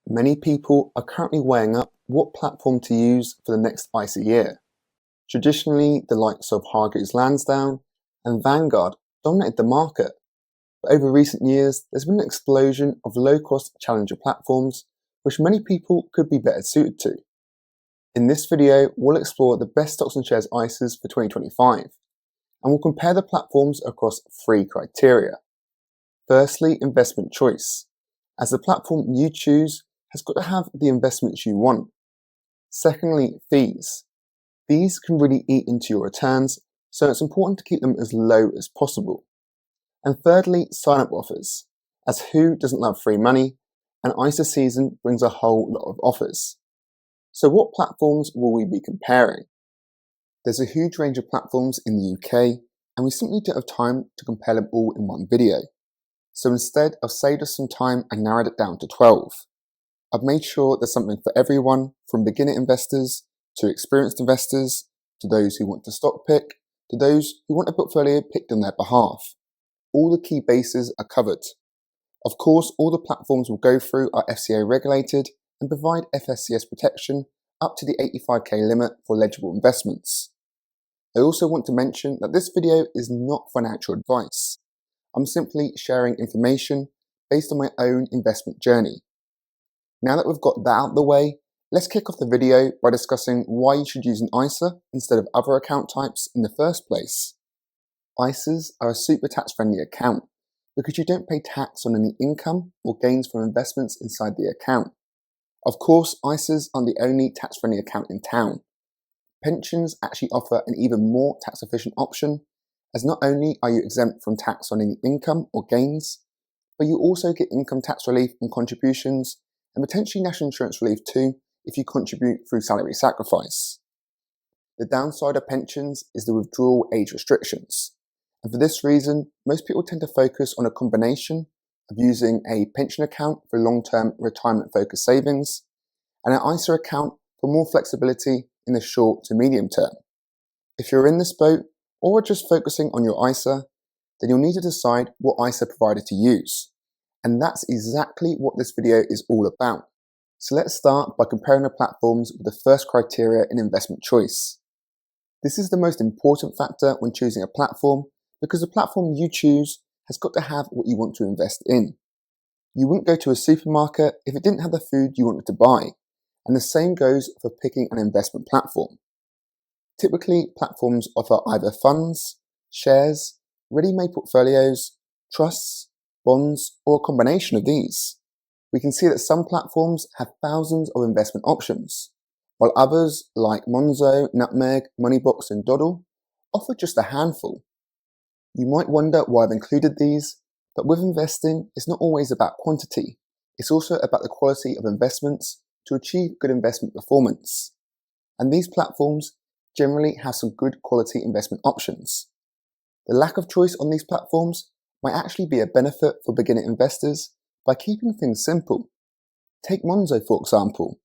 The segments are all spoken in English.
Many people are currently weighing up what platform to use for the next ISA year. Traditionally, the likes of Hargreaves Lansdown and Vanguard dominated the market, but over recent years, there's been an explosion of low-cost challenger platforms which many people could be better suited to. In this video, we'll explore the best stocks and shares ISAs for 2025, and we'll compare the platforms across three criteria. Firstly, investment choice, as the platform you choose has got to have the investments you want. Secondly, fees. These can really eat into your returns, so it's important to keep them as low as possible. And thirdly, sign-up offers, as who doesn't love free money, and ISA season brings a whole lot of offers. So what platforms will we be comparing? There's a huge range of platforms in the UK, and we simply don't have time to compare them all in one video. So instead, I've saved us some time and narrowed it down to 12. I've made sure there's something for everyone, from beginner investors to experienced investors, to those who want to stock pick, to those who want a portfolio picked on their behalf. All the key bases are covered. Of course, all the platforms we'll go through are FCA regulated and provide FSCS protection up to the 85k limit for eligible investments. I also want to mention that this video is not financial advice. I'm simply sharing information based on my own investment journey. Now that we've got that out of the way, let's kick off the video by discussing why you should use an ISA instead of other account types in the first place. ISAs are a super tax-friendly account because you don't pay tax on any income or gains from investments inside the account. Of course, ISAs aren't the only tax-friendly account in town. Pensions actually offer an even more tax-efficient option, as not only are you exempt from tax on any income or gains, but you also get income tax relief on contributions and potentially national insurance relief too if you contribute through salary sacrifice. The downside of pensions is the withdrawal age restrictions, and for this reason, most people tend to focus on a combination of using a pension account for long-term retirement-focused savings and an ISA account for more flexibility in the short to medium term. If you're in this boat or are just focusing on your ISA, then you'll need to decide what ISA provider to use. And that's exactly what this video is all about. So let's start by comparing the platforms with the first criteria in investment choice. This is the most important factor when choosing a platform because the platform you choose has got to have what you want to invest in. You wouldn't go to a supermarket if it didn't have the food you wanted to buy, and the same goes for picking an investment platform. Typically, platforms offer either funds, shares, ready-made portfolios, trusts, bonds, or a combination of these. We can see that some platforms have thousands of investment options, while others like Monzo, Nutmeg, Moneybox, and Dodl offer just a handful. You might wonder why I've included these, but with investing, it's not always about quantity. It's also about the quality of investments to achieve good investment performance. And these platforms generally have some good quality investment options. The lack of choice on these platforms might actually be a benefit for beginner investors by keeping things simple. Take Monzo for example.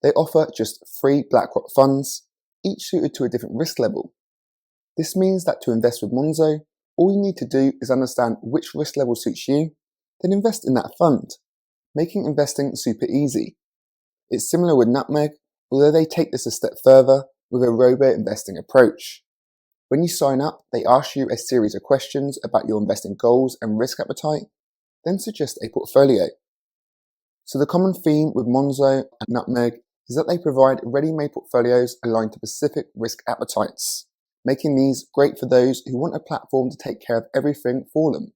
They offer just 3 BlackRock funds, each suited to a different risk level. This means that to invest with Monzo, all you need to do is understand which risk level suits you, then invest in that fund, making investing super easy. It's similar with Nutmeg, although they take this a step further with a robo-investing approach. When you sign up, they ask you a series of questions about your investing goals and risk appetite, then suggest a portfolio. So the common theme with Monzo and Nutmeg is that they provide ready-made portfolios aligned to specific risk appetites, making these great for those who want a platform to take care of everything for them.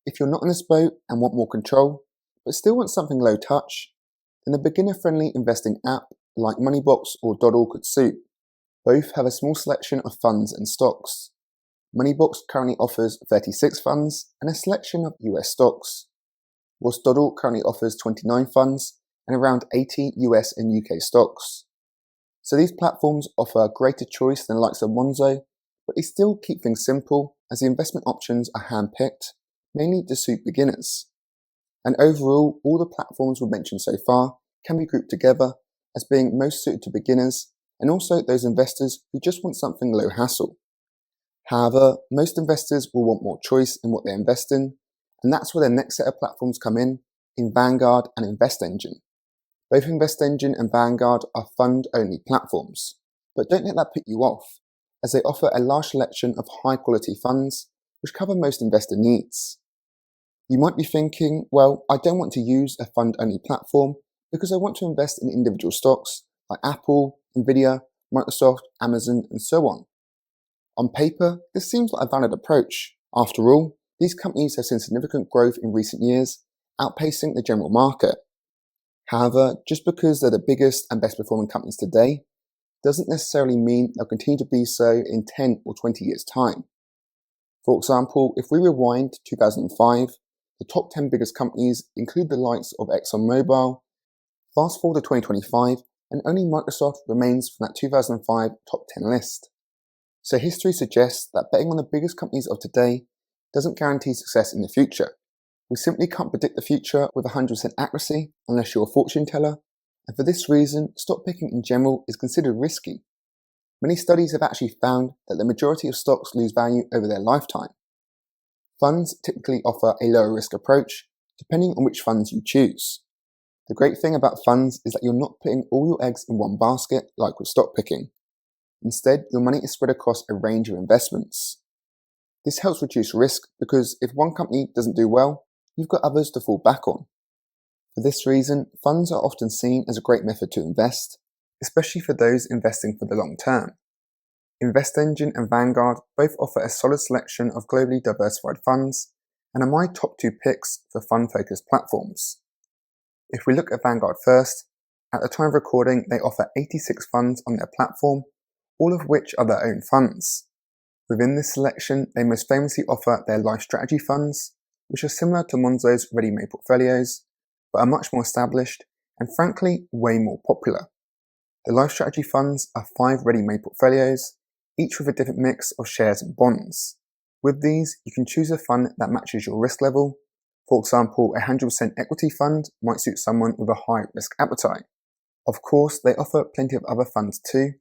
If you're not in this boat and want more control, but still want something low touch, then a beginner-friendly investing app like Moneybox or Dodl could suit. Both have a small selection of funds and stocks. Moneybox currently offers 36 funds and a selection of US stocks, whilst Dodl currently offers 29 funds and around 80 US and UK stocks. So these platforms offer greater choice than the likes of Monzo, but they still keep things simple as the investment options are hand-picked, mainly to suit beginners. And overall, all the platforms we've mentioned so far can be grouped together as being most suited to beginners and also those investors who just want something low hassle. However, most investors will want more choice in what they invest in, and that's where the next set of platforms come in Vanguard and InvestEngine. Both InvestEngine and Vanguard are fund-only platforms, but don't let that put you off, as they offer a large selection of high-quality funds which cover most investor needs. You might be thinking, well, I don't want to use a fund-only platform because I want to invest in individual stocks like Apple, Nvidia, Microsoft, Amazon, and so on. On paper, this seems like a valid approach. After all, these companies have seen significant growth in recent years, outpacing the general market. However, just because they're the biggest and best performing companies today, doesn't necessarily mean they'll continue to be so in 10 or 20 years' time. For example, if we rewind to 2005, the top 10 biggest companies include the likes of ExxonMobil. Fast forward to 2025, and only Microsoft remains from that 2005 top 10 list. So history suggests that betting on the biggest companies of today doesn't guarantee success in the future. We simply can't predict the future with 100% accuracy unless you're a fortune teller, and for this reason, stock picking in general is considered risky. Many studies have actually found that the majority of stocks lose value over their lifetime. Funds typically offer a lower risk approach, depending on which funds you choose. The great thing about funds is that you're not putting all your eggs in one basket like with stock picking. Instead, your money is spread across a range of investments. This helps reduce risk because if one company doesn't do well, you've got others to fall back on. For this reason, funds are often seen as a great method to invest, especially for those investing for the long term. InvestEngine and Vanguard both offer a solid selection of globally diversified funds and are my top two picks for fund-focused platforms. If we look at Vanguard first, at the time of recording they offer 86 funds on their platform, all of which are their own funds. Within this selection, they most famously offer their life strategy funds, which are similar to Monzo's ready-made portfolios, but are much more established and frankly way more popular. The life strategy funds are 5 ready-made portfolios, each with a different mix of shares and bonds. With these, you can choose a fund that matches your risk level. For example, a 100% equity fund might suit someone with a high risk appetite. Of course, they offer plenty of other funds too,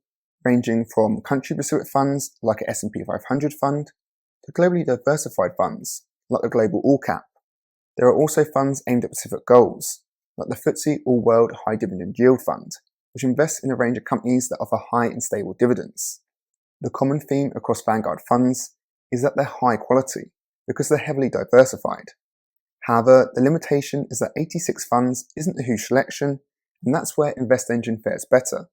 ranging from country-specific funds like an S&P 500 fund to globally diversified funds like the Global All Cap. There are also funds aimed at specific goals, like the FTSE All World High Dividend Yield Fund, which invests in a range of companies that offer high and stable dividends. The common theme across Vanguard funds is that they're high quality because they're heavily diversified. However, the limitation is that 86 funds isn't a huge selection, and that's where InvestEngine fares better.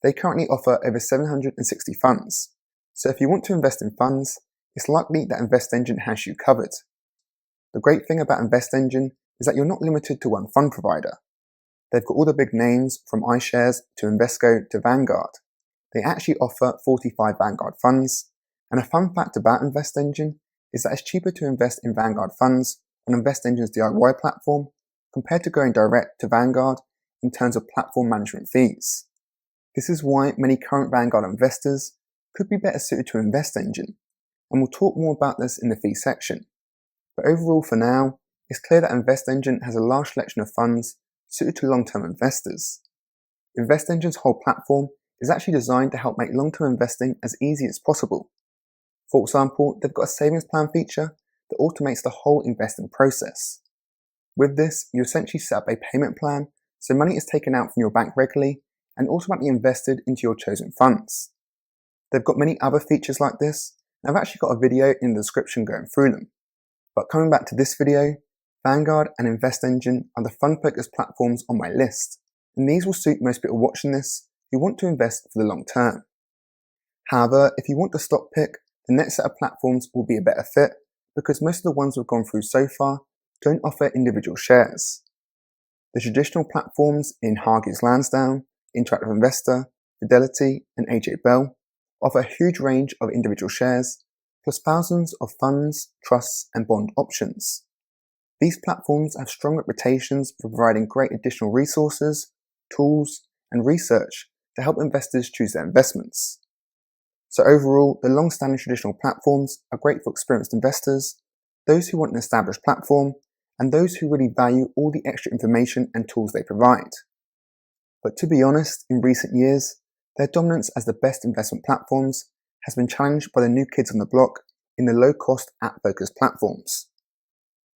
They currently offer over 760 funds, so if you want to invest in funds, it's likely that InvestEngine has you covered. The great thing about InvestEngine is that you're not limited to one fund provider. They've got all the big names from iShares to Invesco to Vanguard. They actually offer 45 Vanguard funds, and a fun fact about InvestEngine is that it's cheaper to invest in Vanguard funds on InvestEngine's DIY platform compared to going direct to Vanguard in terms of platform management fees. This is why many current Vanguard investors could be better suited to InvestEngine, and we'll talk more about this in the fee section. But overall for now, it's clear that InvestEngine has a large selection of funds suited to long-term investors. InvestEngine's whole platform is actually designed to help make long-term investing as easy as possible. For example, they've got a savings plan feature that automates the whole investing process. With this, you essentially set up a payment plan so money is taken out from your bank regularly and automatically invested into your chosen funds. They've got many other features like this, and I've actually got a video in the description going through them. But coming back to this video, Vanguard and InvestEngine are the fund-focused platforms on my list, and these will suit most people watching this who want to invest for the long term. However, if you want to stock pick, the next set of platforms will be a better fit because most of the ones we've gone through so far don't offer individual shares. The traditional platforms in Hargreaves Lansdown, Interactive Investor, Fidelity, and AJ Bell offer a huge range of individual shares, plus thousands of funds, trusts, and bond options. These platforms have strong reputations for providing great additional resources, tools, and research to help investors choose their investments. So overall, the long-standing traditional platforms are great for experienced investors, those who want an established platform, and those who really value all the extra information and tools they provide. But to be honest, in recent years, their dominance as the best investment platforms has been challenged by the new kids on the block in the low-cost app-focused platforms.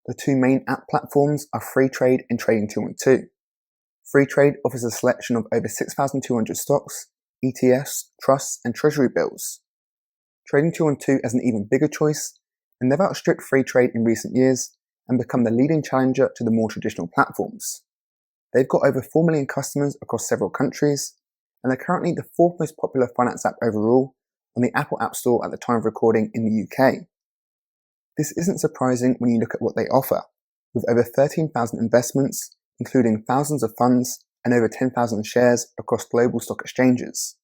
The two main app platforms are Freetrade and Trading 212. Freetrade offers a selection of over 6,200 stocks, ETFs, trusts, and treasury bills. Trading 212 has an even bigger choice, and they've outstripped Freetrade in recent years and become the leading challenger to the more traditional platforms. They've got over 4 million customers across several countries, and they're currently the fourth most popular finance app overall on the Apple App Store at the time of recording in the UK. This isn't surprising when you look at what they offer, with over 13,000 investments, including thousands of funds and over 10,000 shares across global stock exchanges.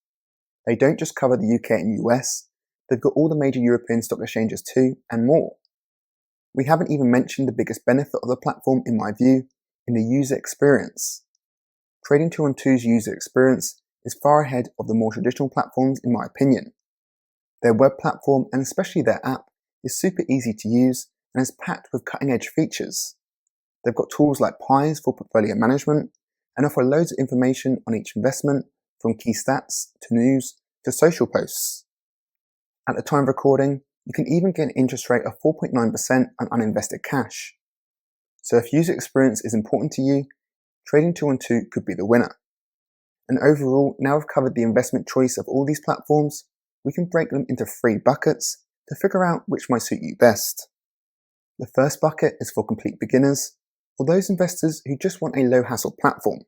They don't just cover the UK and US, they've got all the major European stock exchanges too, and more. We haven't even mentioned the biggest benefit of the platform, in my view, in the user experience. Trading 212's user experience is far ahead of the more traditional platforms, in my opinion. Their web platform, and especially their app, is super easy to use and is packed with cutting-edge features. They've got tools like Pies for portfolio management and offer loads of information on each investment, from key stats to news to social posts. At the time of recording, you can even get an interest rate of 4.9% on uninvested cash. So if user experience is important to you, Trading 212 could be the winner. And overall, now we've covered the investment choice of all these platforms, we can break them into 3 buckets to figure out which might suit you best. The first bucket is for complete beginners, or those investors who just want a low-hassle platform.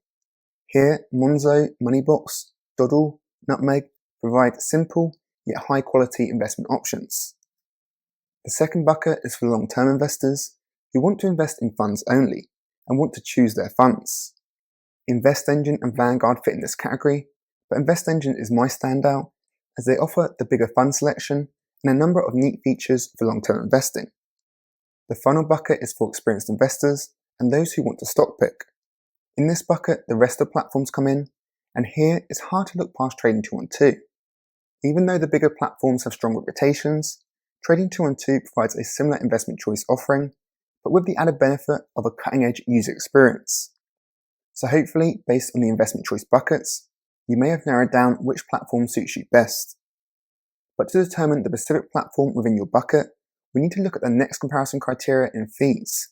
Here, Monzo, Moneybox, Dodl, Nutmeg provide simple yet high-quality investment options. The second bucket is for long-term investors who want to invest in funds only and want to choose their funds. InvestEngine and Vanguard fit in this category, but InvestEngine is my standout as they offer the bigger fund selection and a number of neat features for long-term investing. The final bucket is for experienced investors and those who want to stock pick. In this bucket, the rest of the platforms come in, and here it's hard to look past Trading 212. Even though the bigger platforms have strong reputations, Trading 212 provides a similar investment choice offering, but with the added benefit of a cutting-edge user experience. So hopefully, based on the investment choice buckets, you may have narrowed down which platform suits you best. But to determine the specific platform within your bucket, we need to look at the next comparison criteria in fees.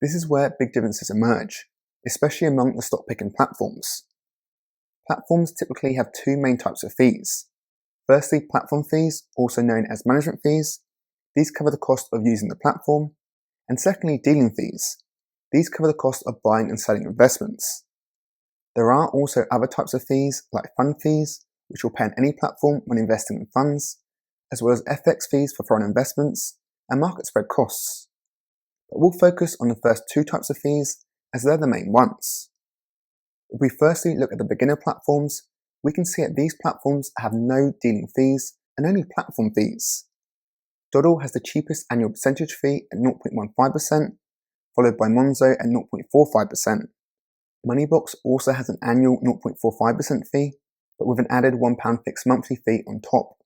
This is where big differences emerge, especially among the stock picking platforms. Platforms typically have 2 main types of fees. Firstly, platform fees, also known as management fees. These cover the cost of using the platform. And secondly, dealing fees. These cover the cost of buying and selling investments. There are also other types of fees, like fund fees, which you'll pay on any platform when investing in funds, as well as FX fees for foreign investments and market spread costs. But we'll focus on the first 2 types of fees, as they're the main ones. If we firstly look at the beginner platforms, we can see that these platforms have no dealing fees and only platform fees. Dodl has the cheapest annual percentage fee at 0.15%, followed by Monzo at 0.45%. Moneybox also has an annual 0.45% fee, but with an added £1 fixed monthly fee on top.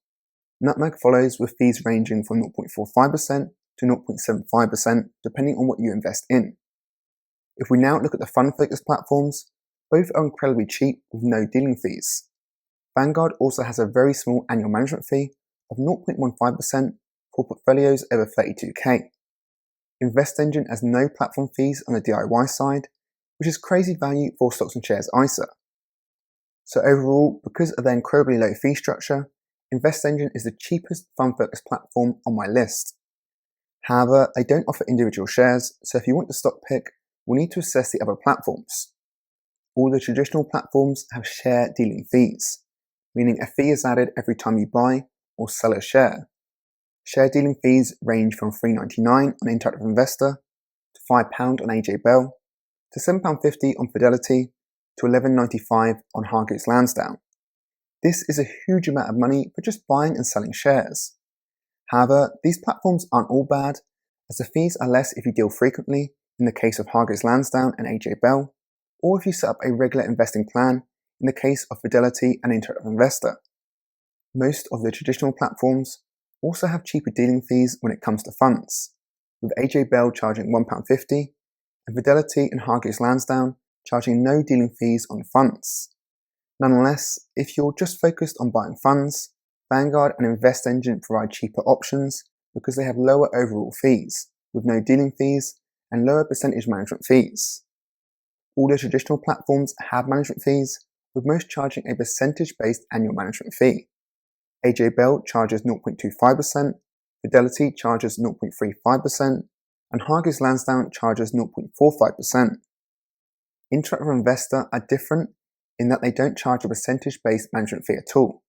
Nutmeg follows with fees ranging from 0.45% to 0.75%, depending on what you invest in. If we now look at the fund-focused platforms, both are incredibly cheap with no dealing fees. Vanguard also has a very small annual management fee of 0.15% for portfolios over 32k. InvestEngine has no platform fees on the DIY side, which is crazy value for stocks and shares ISA. So overall, because of their incredibly low fee structure, InvestEngine is the cheapest fund-focused platform on my list. However, they don't offer individual shares, so if you want to stock pick, we'll need to assess the other platforms. All the traditional platforms have share dealing fees, meaning a fee is added every time you buy or sell a share. Share dealing fees range from $3.99 on Interactive Investor to £5 on AJ Bell to £7.50 on Fidelity to $11.95 on Hargreaves Lansdown. This is a huge amount of money for just buying and selling shares. However, these platforms aren't all bad, as the fees are less if you deal frequently in the case of Hargreaves Lansdown and AJ Bell, or if you set up a regular investing plan in the case of Fidelity and Interactive Investor. Most of the traditional platforms also have cheaper dealing fees when it comes to funds, with AJ Bell charging £1.50 and Fidelity and Hargreaves Lansdown charging no dealing fees on funds. Nonetheless, if you're just focused on buying funds, Vanguard and InvestEngine provide cheaper options because they have lower overall fees, with no dealing fees and lower percentage management fees. all the traditional platforms have management fees, with most charging a percentage-based annual management fee. AJ Bell charges 0.25%, Fidelity charges 0.35%, and Hargreaves Lansdown charges 0.45%. Interactive Investor are different in that they don't charge a percentage-based management fee at all.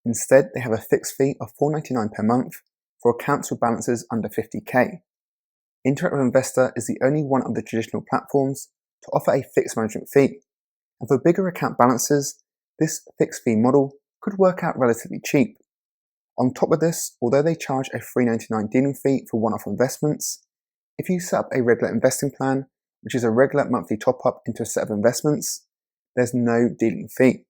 Instead, they have a fixed fee of $4.99 per month for accounts with balances under 50k. Interactive Investor is the only one of the traditional platforms to offer a fixed management fee, and for bigger account balances, this fixed fee model could work out relatively cheap. On top of this, although they charge a $3.99 dealing fee for one-off investments, if you set up a regular investing plan, which is a regular monthly top-up into a set of investments, there's no dealing fee.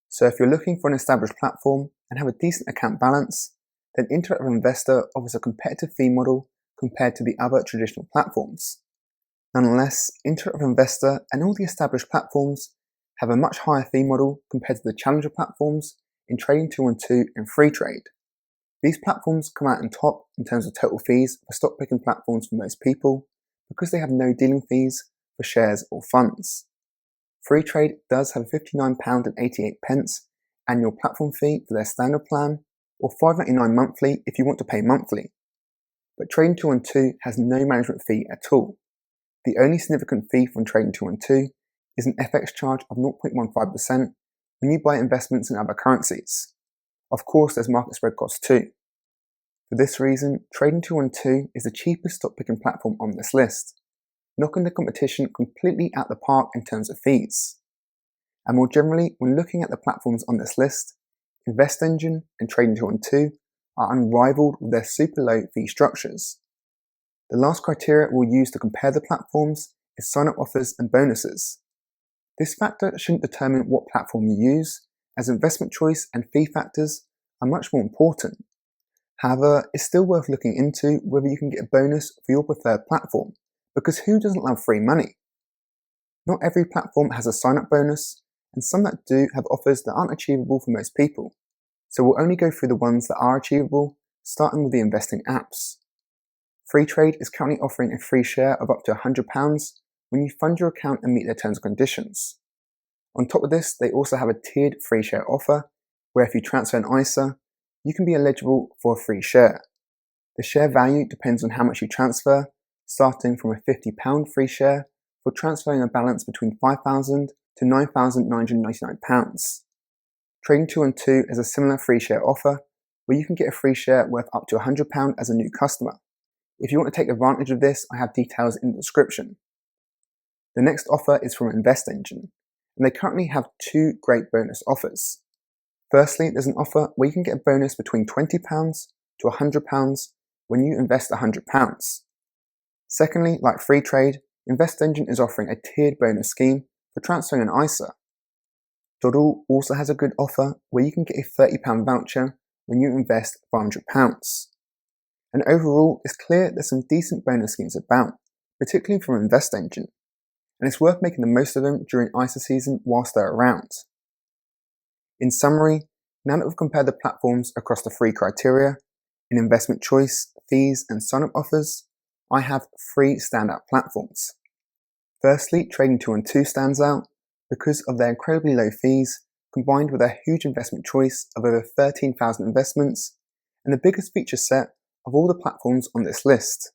So if you're looking for an established platform and have a decent account balance, then Interactive Investor offers a competitive fee model compared to the other traditional platforms. Nonetheless, Interactive Investor and all the established platforms have a much higher fee model compared to the challenger platforms in Trading 212 and Freetrade. These platforms come out on top in terms of total fees for stock picking platforms for most people because they have no dealing fees for shares or funds. Freetrade does have a £59.88 annual platform fee for their standard plan, or $5.99 monthly if you want to pay monthly. But Trading 212 has no management fee at all. The only significant fee from Trading 212 is an FX charge of 0.15% when you buy investments in other currencies. Of course, there's market spread costs too. For this reason, Trading 212 is the cheapest stock picking platform on this list, knocking the competition completely out the park in terms of fees. And more generally, when looking at the platforms on this list, InvestEngine and Trading 212 are unrivaled with their super low fee structures. The last criteria we'll use to compare the platforms is sign-up offers and bonuses. This factor shouldn't determine what platform you use, as investment choice and fee factors are much more important. However, it's still worth looking into whether you can get a bonus for your preferred platform, because who doesn't love free money? Not every platform has a sign-up bonus, and some that do have offers that aren't achievable for most people. So we'll only go through the ones that are achievable, starting with the investing apps. Freetrade is currently offering a free share of up to £100 when you fund your account and meet their terms and conditions. On top of this, they also have a tiered free share offer, where if you transfer an ISA, you can be eligible for a free share. The share value depends on how much you transfer, starting from a £50 free share for transferring a balance between £5,000 to £9,999. Trading 212 is a similar free share offer, where you can get a free share worth up to £100 as a new customer. If you want to take advantage of this, I have details in the description. The next offer is from InvestEngine, and they currently have two great bonus offers. Firstly, there's an offer where you can get a bonus between £20 to £100 when you invest £100. Secondly, like Freetrade, InvestEngine is offering a tiered bonus scheme for transferring an ISA. Dodl also has a good offer where you can get a £30 voucher when you invest £500. And overall, it's clear there's some decent bonus schemes about, particularly from InvestEngine, and it's worth making the most of them during ISA season whilst they're around. In summary, now that we've compared the platforms across the three criteria, in investment choice, fees, and sign-up offers, I have three standout platforms. Firstly, Trading 212 stands out because of their incredibly low fees, combined with their huge investment choice of over 13,000 investments, and the biggest feature set of all the platforms on this list.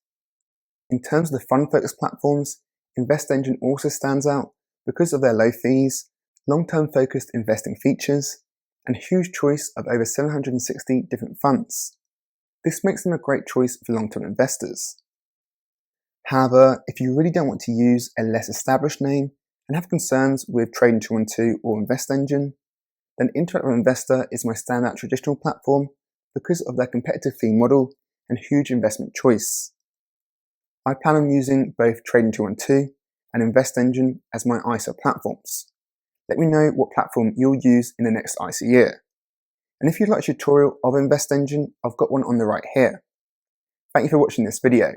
In terms of the fund-focused platforms, InvestEngine also stands out because of their low fees, long-term focused investing features, and huge choice of over 760 different funds. This makes them a great choice for long-term investors. However, if you really don't want to use a less established name and have concerns with Trading 212 or InvestEngine, then Interactive Investor is my standout traditional platform because of their competitive fee model and huge investment choice. I plan on using both Trading 212 and InvestEngine as my ISA platforms. Let me know what platform you'll use in the next ISA year. And if you'd like a tutorial of InvestEngine, I've got one on the right here. Thank you for watching this video.